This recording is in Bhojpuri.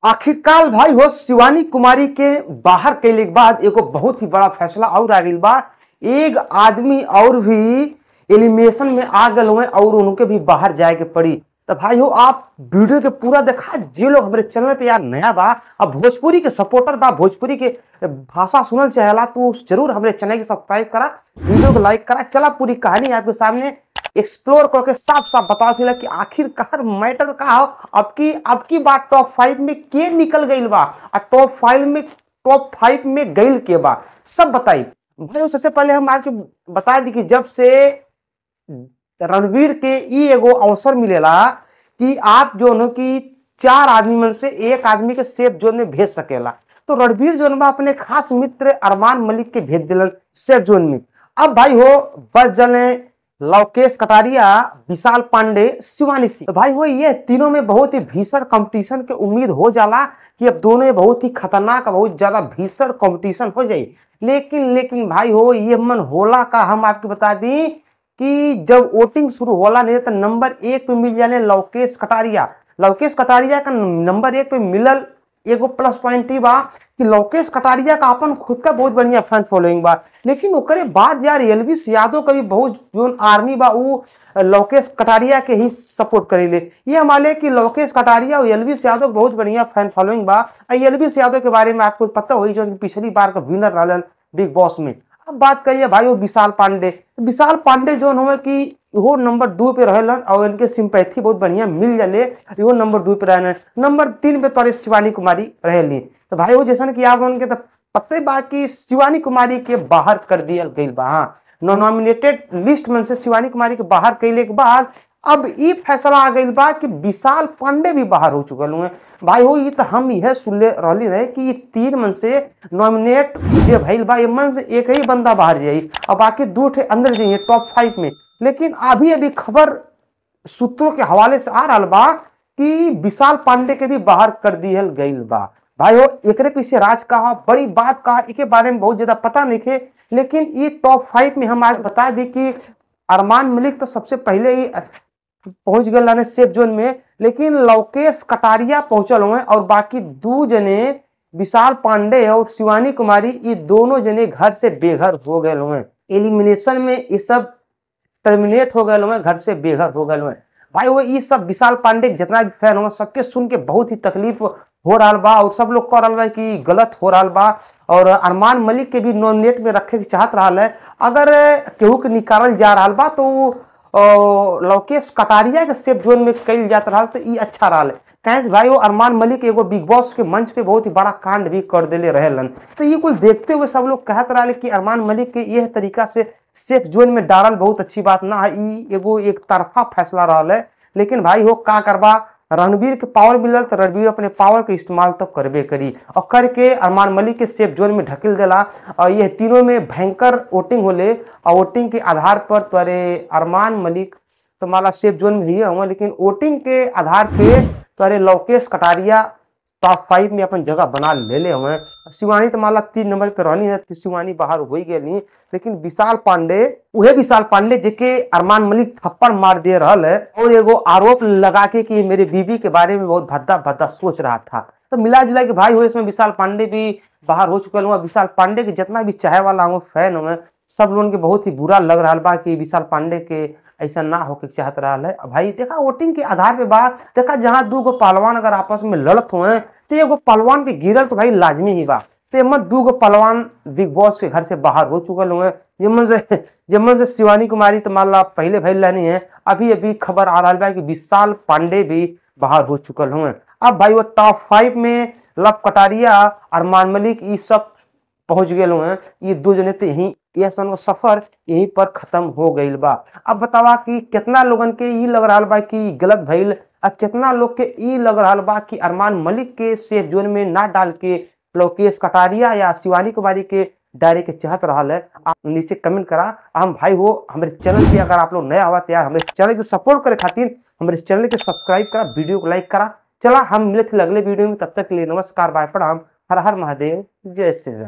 आखिरकार भाई हो शिवानी कुमारी के बाहर कैले के बाद एगो बहुत ही बड़ा फैसला और आ गई बा। एक आदमी और भी एलिमिनेशन में आ गए हुए और उनके भी बाहर जाए के पड़ी। तो भाई हो आप वीडियो के पूरा देखा। जे लोग हमारे चैनल पे यार नया बा, अब भोजपुरी के सपोर्टर बा, भोजपुरी के भाषा सुनल चाहेला तो जरूर हमारे चैनल के सब्सक्राइब करा, वीडियो को लाइक करा। चला पूरी कहानी आपके सामने एक्सप्लोर करके साफ साफ बता दिला कि आखिरकार मैटर का हो। अब की बात टॉप 5 में के निकल गई बा और टॉप 5 में गईल के बा सब बताई। भाई सबसे पहले हम आपके बता दी कि जब से रणवीर के ई एगो अवसर मिलेला कि आप जो है कि 4 आदमी में से एक आदमी के सेफ जोन में भेज सकेला, तो रणवीर जो है अपने खास मित्र अरमान मलिक के भेज दिलन सेफ जोन में। अब भाई हो बस जने लवकेश कटारिया, विशाल पांडे, शिवानी सिंह। तो भाई हो ये तीनों में बहुत ही भीषण कंपटीशन के उम्मीद हो जाला कि अब दोनों में बहुत ही खतरनाक, बहुत ज्यादा भीषण कंपटीशन हो जाए। लेकिन भाई हो ये मन होला का हम आपको बता दी कि जब वोटिंग शुरू होला नहीं तो नंबर 1 पे मिल जाने लवकेश कटारिया। लवकेश कटारिया का नंबर 1 पे मिलल एगो प्लस पॉइंट ही बा कि लवकेश कटारिया का अपन खुद का बहुत बढ़िया फैन फॉलोइंग बा। लेकिन ओकरे बाद यार एलवीस यादव का भी बहुत जो आर्मी बा वो लवकेश कटारिया के ही सपोर्ट करेले। ये हमारे कि लवकेश कटारिया और एलवीस यादव बहुत बढ़िया फैन फॉलोइंग बा। एलवीस यादव के बारे में आपको पता हुई जो पिछली बार का विनर रहलन बिग बॉस में। अब बात करिए भाई वो विशाल पांडे जो है कि वो नंबर 2 पे रहलन और इनके सिंपैथी बहुत बढ़िया मिल जाले, वो नंबर 2 पे रहने। नंबर 3 पे तोरे शिवानी कुमारी रहेली। तो भाई वो जैसा कि आप उनके तो पते बा कि शिवानी कुमारी के बाहर कर दिया गई बा। हाँ, नॉमिनेटेड लिस्ट में से शिवानी कुमारी के बाहर कैले के बाद अब ये फैसला आ गई बा कि विशाल पांडे भी बाहर हो चुकल हुए। भाई हो ये तो हम यह सुनले रही रहे कि ये 3 मन से नॉमिनेट जे भइल बा, ये मन से एक ही बंदा बाहर जाई और बाकी 2 ठे अंदर जाइए टॉप 5 में। लेकिन अभी खबर सूत्रों के हवाले से आ रहा बा कि विशाल पांडे के भी बाहर कर दिया गई बा। भाई हो एकरे पीछे राज का बड़ी बात का इसके बारे में बहुत ज्यादा पता नहीं थे। लेकिन ये टॉप 5 में हम आज बता दी कि अरमान मलिक तो सबसे पहले ही पहुंच गए सेफ जोन में, लेकिन लवकेश कटारिया पहुंचल हुए और बाकी 2 जने विशाल पांडे और शिवानी कुमारी ये दोनों जने घर से बेघर हो गए हुए। एलिमिनेशन में ये सब टर्मिनेट हो गए हुए, घर से बेघर हो गए हुए। भाई वो ये सब विशाल पांडे जितना भी फैन हो सबके सुन के बहुत ही तकलीफ हो रहा बा और सब लोग कह रहा बा कि गलत हो रहा बा। और अरमान मलिक के भी नॉमिनेट में रखे के चाहत रहा है। अगर केहू के निकालल जा रहा बा तो लवकेश कटारिया के सेफ जोन में कल जाता रहा तो ये अच्छा रहा है। कहे भाई वो अरमान मलिक एगो बिग बॉस के मंच पे बहुत ही बड़ा कांड भी कर देले रहेलन। तो ये कुल देखते हुए सब लोग कहत रहा कि अरमान मलिक के यह तरीका से सेफ जोन में डालल बहुत अच्छी बात ना है, एगो एक तरफा फैसला रहा है। लेकिन भाई हो का करबा, रणवीर के पावर मिलल तो रणवीर अपने पावर के इस्तेमाल तो करबे करी और करके अरमान मलिक के सेफ जोन में ढकेल देला। और ये तीनों में भयंकर वोटिंग होले और वोटिंग के आधार पर तोरे अरमान मलिक तो माला सेफ जोन में ही हुआ, लेकिन वोटिंग के आधार पे तोरे लवकेश कटारिया टॉप 5 में अपन जगह बना ले हुए। शिवानी तो माला 3 नंबर पे रहनी है, शिवानी बाहर हो गई नहीं। लेकिन विशाल पांडे जेके अरमान मलिक थप्पड़ मार दे रहा है और एगो आरोप लगा के कि मेरे बीबी के बारे में बहुत भद्दा सोच रहा था। तो मिला जुला के भाई हो इसमें विशाल पांडे भी बाहर हो चुके हुआ। विशाल पांडे के जितना भी चाहे वाला हो फैन हुए सब लोगों के बहुत ही बुरा लग रहा बा कि विशाल पांडे के ऐसा ना होके चाहत रहा है। भाई देखा वोटिंग के आधार पे बात देखा, जहां 2 गो पहलवान अगर आपस में लड़त हुए तो एगो पहलवान के गिरल तो भाई लाजमी ही बा। तो मत 2 गो पहलवान बिग बॉस के घर से बाहर हो चुकल हुए। जमन से शिवानी कुमारी तो मान ला पहले भाई लानी है। अभी खबर आ रहा है कि विशाल पांडे भी बाहर हो चुकल हुए। अब भाई वो टॉप 5 में लव कटारिया, अरमान मलिक ये सब पहुंच गए हुए। ये 2 जने तो यही ये सफर यहीं पर खत्म हो गई बा। अब बतावा कि कितना लोगन के ई लग रहा बा कि गलत भइल और कितना लोग के ई लग रहा बा कि अरमान मलिक के सेफ जोन में ना डाल के लवकेश कटारिया या शिवानी कुमारी के डायरे के चाहत रहा है। आप नीचे कमेंट करा। हम भाई हो हमारे चैनल पे अगर आप लोग नया हुआ तो यार हमारे चैनल को सपोर्ट करे खातिर हमारे चैनल के सब्सक्राइब करा, वीडियो को लाइक करा। चला हम मिले थे अगले वीडियो में, तब तक के लिए नमस्कार, बाय, प्रणाम, हर हर महादेव, जय श्री राम।